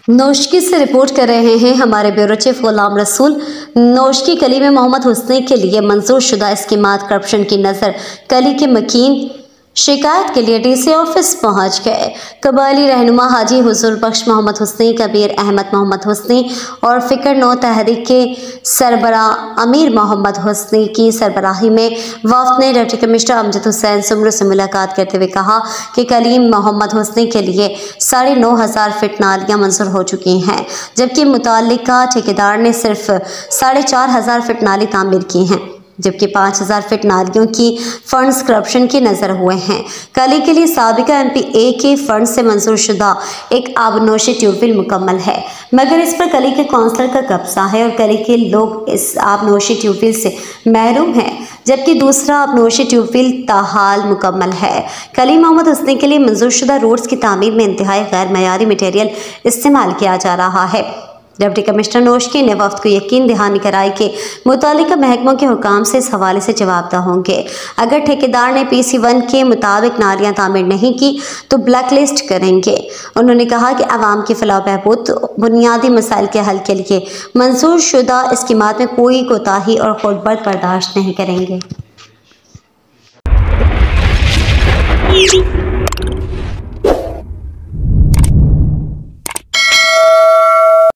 नौशकी से रिपोर्ट कर रहे हैं हमारे ब्यूरो चीफ गुलाम रसूल। नौशकी कली में मोहम्मद हुसैन के लिए मंजूर शुदा स्कीमात करप्शन की नज़र कली के मकीन शिकायत के लिए डीसी ऑफिस पहुंच गए। कबायली रहनुमा हाजी हुजूर बख्श मोहम्मद हुसैन, कबीर अहमद मोहम्मद हुसैन और फ़िक्र नौ तहरीक के सरबरा अमीर मोहम्मद हुसैन की सरबराही में वफ़द ने डिप्टी कमिश्नर अमजद हुसैन सुमरू से मुलाकात करते हुए कहा कि कलीम मोहम्मद हुसैन के लिए 9,500 फीट नालियाँ मंजूर हो चुकी हैं, जबकि मुतल्लिका ठेकेदार ने सिर्फ 4,500 फीट नाली तामीर की हैं, जबकि 5,000 फीट नालियों की फंड्स करप्शन की नज़र हुए हैं। कली के लिए साबिका MP के फंड से मंजूर शुदा एक आबनोशी ट्यूबवेल मुकम्मल है, मगर इस पर कली के काउंसलर का कब्जा है और कली के लोग इस आबनोशी ट्यूबवेल से महरूम हैं, जबकि दूसरा आबनोशी ट्यूबवेल ताहाल मुकम्मल है। कली मोहम्मद हुसैन के लिए मंजूर शुदा रोड्स की तामीर में इंतहाई गैर मयारी मटेरियल इस्तेमाल किया जा रहा है। डिप्टी कमिश्नर नौशकी ने वफ़द को यकीन दहानी कराई कि मुतालिका महकमों के हुकाम से इस हवाले से जवाबदा होंगे। अगर ठेकेदार ने PC1 के मुताबिक नालियाँ तामीर नहीं की तो ब्लैक लिस्ट करेंगे। उन्होंने कहा कि आवाम की फलाह बहबूद बुनियादी मसाइल के हल के लिए मंजूर शुदा स्कीमात में कोई कोताही और खुर्दबर्द बर्दाश्त नहीं करेंगे।